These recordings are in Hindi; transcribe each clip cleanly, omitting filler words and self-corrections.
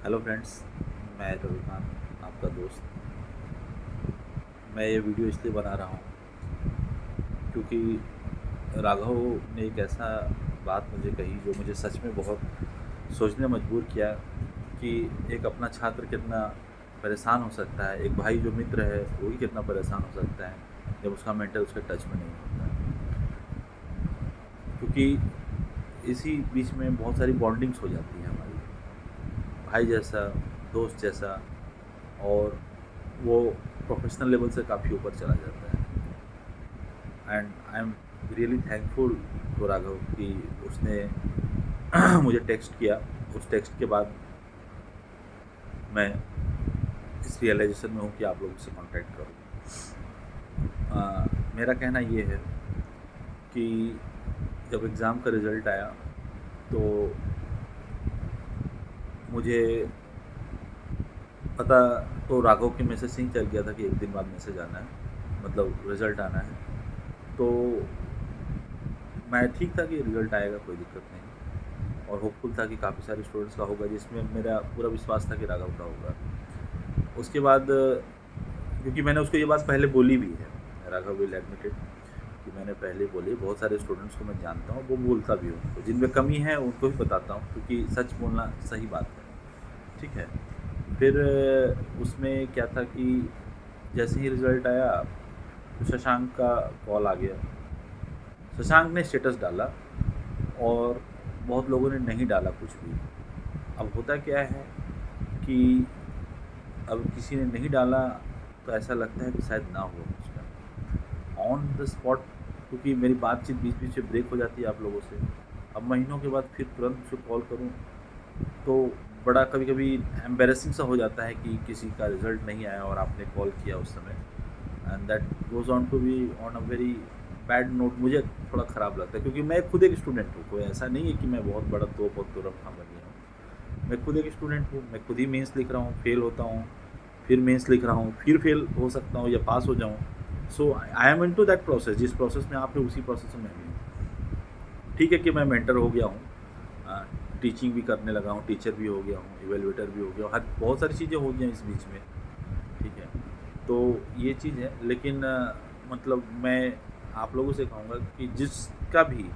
हेलो फ्रेंड्स, मैं रवि खान, आपका दोस्त। मैं ये वीडियो इसलिए बना रहा हूँ क्योंकि राघव ने एक ऐसा बात मुझे कही जो मुझे सच में बहुत सोचने मजबूर किया कि एक अपना छात्र कितना परेशान हो सकता है, एक भाई जो मित्र है वो भी कितना परेशान हो सकता है जब उसका मेंटर उसके टच में नहीं होता है। क्योंकि इसी बीच में बहुत सारी बॉन्डिंग्स हो जाती हैं हमारी, भाई जैसा, दोस्त जैसा, और वो प्रोफेशनल लेवल से काफ़ी ऊपर चला जाता है। And I am really thankful to Raghav कि उसने मुझे टेक्स्ट किया। उस टेक्स्ट के बाद मैं इस रियलाइजेशन में हूँ कि आप लोगों से कांटेक्ट करूँ। मेरा कहना ये है कि जब एग्ज़ाम का रिज़ल्ट आया तो मुझे पता तो राघव के मैसेज से ही चल गया था कि एक दिन बाद मैसेज आना है, मतलब रिज़ल्ट आना है। तो मैं ठीक था कि रिज़ल्ट आएगा, कोई दिक्कत नहीं, और होपफुल था कि काफ़ी सारे स्टूडेंट्स का होगा, जिसमें मेरा पूरा विश्वास था कि राघव का होगा। उसके बाद क्योंकि मैंने उसको ये बात पहले बोली भी है, राघव विल एडमिटेड कि मैंने पहले बोली, बहुत सारे स्टूडेंट्स को मैं जानता हूँ, वो बोलता भी हूँ, तो जिनमें कमी है उनको भी बताता हूँ क्योंकि सच बोलना सही बात है। ठीक है। फिर उसमें क्या था कि जैसे ही रिज़ल्ट आया तो शशांक का कॉल आ गया। शशांक ने स्टेटस डाला और बहुत लोगों ने नहीं डाला कुछ भी। अब होता क्या है कि अब किसी ने नहीं डाला तो ऐसा लगता है कि शायद ना हो उसका ऑन द स्पॉट, क्योंकि मेरी बातचीत बीच बीच में ब्रेक हो जाती है आप लोगों से। अब महीनों के बाद फिर तुरंत उसको कॉल करूं तो बड़ा कभी कभी एम्बेरसिंग सा हो जाता है कि किसी का रिज़ल्ट नहीं आया और आपने कॉल किया उस समय, and that goes on to be on a very bad note. मुझे थोड़ा ख़राब लगता है क्योंकि मैं खुद एक स्टूडेंट हूँ, कोई ऐसा नहीं है कि मैं बहुत बड़ा तोप और तुरंत बन गया हूँ। मैं खुद एक स्टूडेंट हूँ, मैं खुद ही मेंस लिख रहा हूँ, फेल होता हूँ, फिर मेंस लिख रहा हूँ, फिर फेल हो सकता हूँ या पास हो जाऊँ। So I am into that process, जिस प्रोसेस में आप हैं उसी प्रोसेस में मैं भी हूँ। ठीक है कि मैं मेंटर हो गया हूँ, टीचिंग भी करने लगा हूँ, टीचर भी हो गया हूँ, इवेलुएटर भी हो गया हूँ, हर बहुत सारी चीज़ें हो गई हैं इस बीच में। ठीक है, तो ये चीज़ है, लेकिन मतलब मैं आप लोगों से कहूँगा कि जिसका भी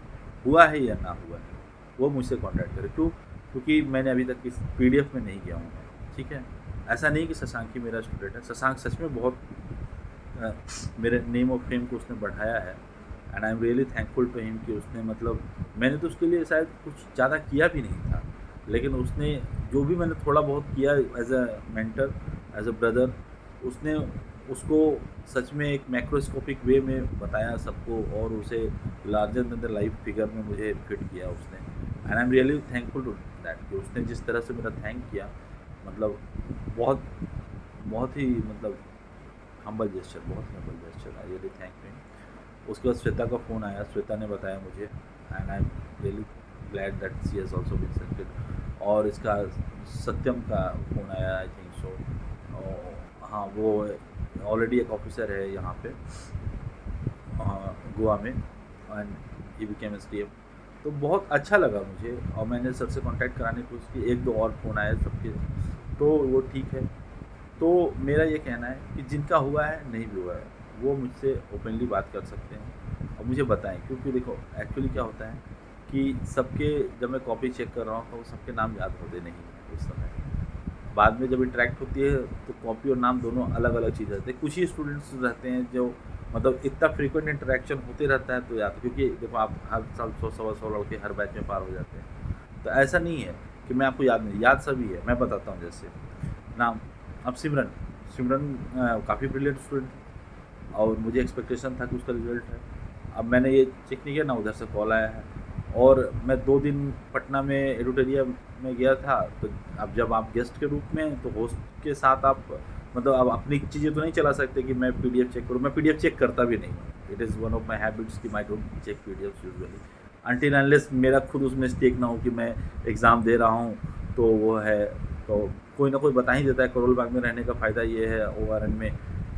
हुआ है या ना हुआ है वो मुझसे कांटेक्ट करे। क्यों? क्योंकि मैंने अभी तक इस पीडीएफ में नहीं गया हूँ मैं। ठीक है, ऐसा नहीं कि शशांक ही मेरा स्टूडेंट है, शशांक सच में बहुत अ, मेरे नेम ऑफ फेम को उसने बढ़ाया है, and I am really thankful to him कि उसने, मतलब मैंने तो उसके लिए शायद कुछ ज़्यादा किया भी नहीं था, लेकिन उसने जो भी मैंने थोड़ा बहुत किया as a mentor, as a brother, उसने उसको सच में एक मैक्रोस्कोपिक वे में बताया सबको, और उसे larger than the life figure में मुझे फिट किया उसने, and I am really thankful to that कि उसने जिस तरह से मेरा थैंक किया, मतलब बहुत बहुत ही, मतलब हम्बल जेस्चर, बहुत ही humble gesture, I really thank him. उसके बाद श्वेता का फ़ोन आया, श्वेता ने बताया मुझे, and I am really glad that she has also been selected. और इसका सत्यम का फ़ोन आया, आई थिंक सो। हाँ, वो ऑलरेडी एक ऑफिसर है यहाँ पे गोवा में, एंड ही बिकेम एसडीएम। तो बहुत अच्छा लगा मुझे, और मैंने सर से कांटेक्ट कराने की कोशिश की, एक दो और फ़ोन आए सबके, तो वो ठीक है। तो मेरा ये कहना है कि जिनका हुआ है, नहीं भी हुआ है, वो मुझसे ओपनली बात कर सकते हैं और मुझे बताएं, क्योंकि देखो एक्चुअली क्या होता है कि सबके, जब मैं कॉपी चेक कर रहा हूँ तो सबके नाम याद होते नहीं हैं उस समय। बाद में जब इंटरेक्ट होती है तो कॉपी और नाम दोनों अलग अलग चीज़ रहते हैं। कुछ ही स्टूडेंट्स रहते हैं जो, मतलब इतना फ्रीक्वेंट इंटरेक्शन होते रहता है तो याद, क्योंकि देखो आप हर साल 100 सवा 100 लड़के हर बैच में पार हो जाते हैं, तो ऐसा नहीं है कि मैं आपको याद नहीं, याद सभी है। मैं बताता हूँ जैसे नाम, अब सिमरन, सिमरन काफ़ी ब्रिलियंट स्टूडेंट थी और मुझे एक्सपेक्टेशन था कि उसका रिजल्ट है। अब मैंने ये चेक नहीं किया ना, उधर से कॉल आया है, और मैं 2 दिन पटना में एडिटोरिया में गया था, तो अब जब आप गेस्ट के रूप में हैं तो होस्ट के साथ आप, मतलब अब अपनी चीज़ें तो नहीं चला सकते कि मैं पीडीएफ चेक करूँ। मैं पीडीएफ चेक करता भी नहीं हूँ, it is one of my habits कि I don't check PDF usually until unless मेरा खुद उसमें स्टेक ना हो कि मैं एग्ज़ाम दे रहा हूँ, तो वो है, तो कोई ना कोई बता ही देता है। करोल बाग में रहने का फ़ायदा ये है ओआरएन में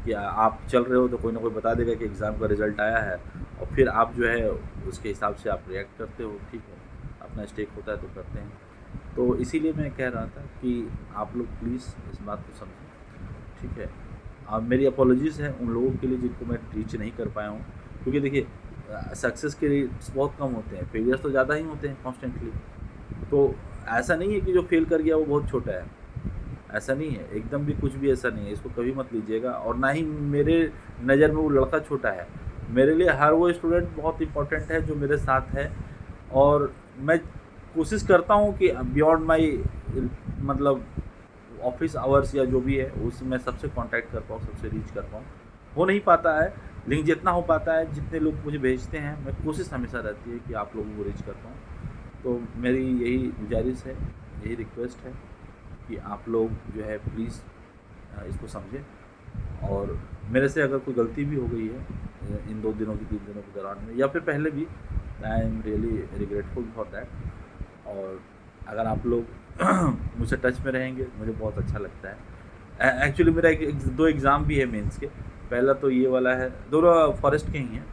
कि आप चल रहे हो तो कोई ना कोई बता देगा कि एग्ज़ाम का रिज़ल्ट आया है, और फिर आप जो है उसके हिसाब से आप रिएक्ट करते हो। ठीक है, अपना स्टेक होता है तो करते हैं। तो इसीलिए मैं कह रहा था कि आप लोग प्लीज़ इस बात को समझें, ठीक है। मेरी अपॉलॉजीज़ हैं उन लोगों के लिए जिनको मैं रीच नहीं कर पाया हूँ, क्योंकि देखिए सक्सेस के रेट्स बहुत कम होते हैं, फेलियर्स तो ज़्यादा ही होते हैं कॉन्स्टेंटली। तो ऐसा नहीं है कि जो फेल कर गया वो बहुत छोटा है, ऐसा नहीं है, एकदम भी कुछ भी ऐसा नहीं है, इसको कभी मत लीजिएगा। और ना ही मेरे नज़र में वो लड़का छोटा है, मेरे लिए हर वो स्टूडेंट बहुत इम्पोर्टेंट है जो मेरे साथ है। और मैं कोशिश करता हूँ कि बियॉन्ड माई मतलब ऑफिस आवर्स या जो भी है उसमें मैं सबसे कांटेक्ट कर पाऊँ, सबसे रीच कर पाऊँ। हो नहीं पाता है, लेकिन जितना हो पाता है, जितने लोग मुझे भेजते हैं, मैं कोशिश हमेशा रहती है कि आप लोगों को रीच कर पाऊँ। तो मेरी यही गुजारिश है, यही रिक्वेस्ट है कि आप लोग जो है प्लीज़ इसको समझें। और मेरे से अगर कोई गलती भी हो गई है इन 2 दिनों की 3 दिनों के दौरान में या फिर पहले भी, आई am really regretful for that. और अगर आप लोग मुझसे टच में रहेंगे मुझे बहुत अच्छा लगता है। एक्चुअली मेरा 2 एग्ज़ाम भी है मेंस के। पहला तो ये वाला है, दोनों फॉरेस्ट के ही हैं,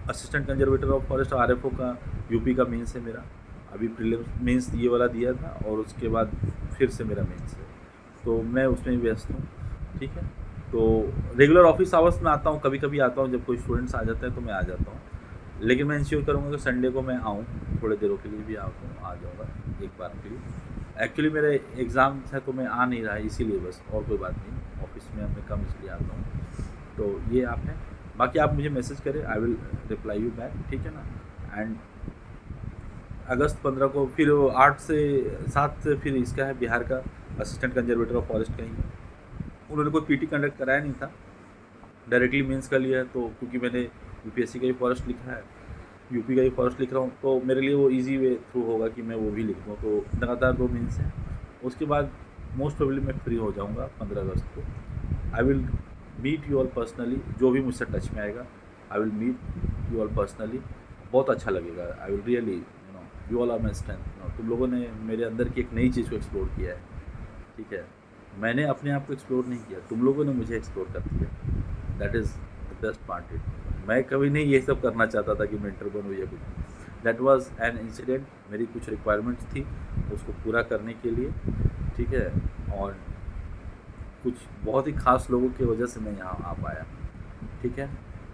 assistant conservator of forest RFO का यूपी का मेंस है मेरा। अभी प्रीलिम्स मेंस ये वाला दिया था और उसके बाद फिर से मेरा मेंस है, तो मैं उसमें व्यस्त हूँ, ठीक है। तो रेगुलर ऑफिस आवर्स में आता हूँ, कभी कभी आता हूँ, जब कोई स्टूडेंट्स आ जाते हैं तो मैं आ जाता हूँ। लेकिन मैं इंश्योर करूँगा कि संडे को मैं आऊँ, थोड़े देरों के लिए भी आ जाऊँगा एक बार के लिए। एक्चुअली मेरे एग्ज़ाम्स है तो मैं आ नहीं रहा है इसीलिए, बस और कोई बात नहीं, ऑफिस में मैं कम इसलिए आता हूँ। तो ये आप हैं, बाकी आप मुझे मैसेज करें, I will reply you back, ठीक है ना। एंड अगस्त 15 को फिर 8 से 7 से फिर इसका है बिहार का असिस्टेंट कंजर्वेटर ऑफ फॉरेस्ट का ही है। उन्होंने कोई पीटी कंडक्ट कराया नहीं था, डायरेक्टली मेंस का लिया है। तो क्योंकि मैंने यूपीएससी का ही फॉरेस्ट लिखा है, यूपी का ही फॉरेस्ट लिख रहा हूँ, तो मेरे लिए वो इजी वे थ्रू होगा कि मैं वो भी लिख दूँ। तो लगातार 2 मेंस हैं, उसके बाद मोस्ट प्रोबेबली मैं फ्री हो जाऊँगा 15 अगस्त को। I will meet you all personally, जो भी मुझसे टच में आएगा I will meet you all personally. बहुत अच्छा लगेगा, I will really you all are my strength. तुम लोगों ने मेरे अंदर की एक नई चीज़ को एक्सप्लोर किया है, ठीक है। मैंने अपने आप को एक्सप्लोर नहीं किया, तुम लोगों ने मुझे एक्सप्लोर कर दिया, that is the best part it. मैं कभी नहीं ये सब करना चाहता था कि मेंटर बनूँ या कुछ, दैट वाज एन इंसिडेंट। मेरी कुछ रिक्वायरमेंट्स थी उसको पूरा करने के लिए, ठीक है। और कुछ बहुत ही ख़ास लोगों की वजह से मैं यहाँ आ पाया, ठीक है।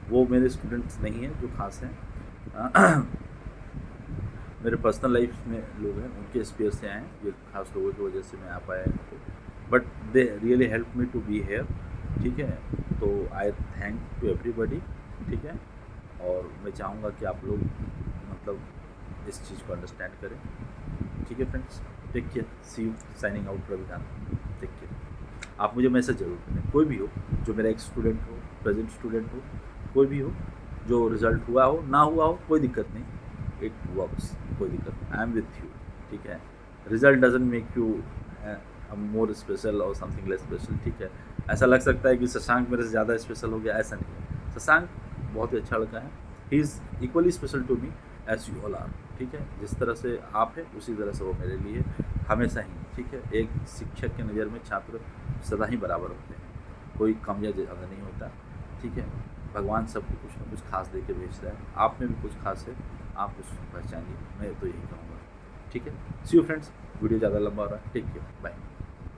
वो मेरे स्टूडेंट्स नहीं हैं जो ख़ास हैं मेरे पर्सनल लाइफ में लोग हैं, उनके स्पेयर से आए हैं, ये खास लोगों की वजह से मैं आ पाया इनको, but they really help me to be here, ठीक है। तो आई थैंक टू एवरीबडी, ठीक है। और मैं चाहूँगा कि आप लोग मतलब इस चीज़ को अंडरस्टैंड करें, ठीक है friends. Take care, see you, signing out Ravikant, take care. आप मुझे मैसेज जरूर करें, कोई भी हो, जो मेरा एक स्टूडेंट हो, प्रेजेंट स्टूडेंट हो, कोई भी हो, जो रिज़ल्ट हुआ हो ना हुआ हो, कोई दिक्कत नहीं, इट वर्क्स, कोई दिक्कत नहीं, आई एम विथ यू, ठीक है। Result doesn't make you more special और समथिंग लेस स्पेशल, ठीक है। ऐसा लग सकता है कि शशांक मेरे से ज़्यादा स्पेशल हो गया, ऐसा नहीं है। शशांक बहुत ही अच्छा लड़का है, he is equally special to me as you all are, ठीक है। जिस तरह से आप हैं उसी तरह से वो मेरे लिए हमेशा ही, ठीक है। एक शिक्षक की नज़र में छात्र सदा ही बराबर होते हैं, कोई कम या ज़्यादा नहीं होता, ठीक है। भगवान सबको कुछ ना कुछ खास दे के भेजता है, आप में भी कुछ खास है, आप कुछ पहचानिए, मैं तो यही कहूँगा, ठीक है। सी यू फ्रेंड्स, वीडियो ज़्यादा लंबा हो रहा है, टेक केयर, बाय।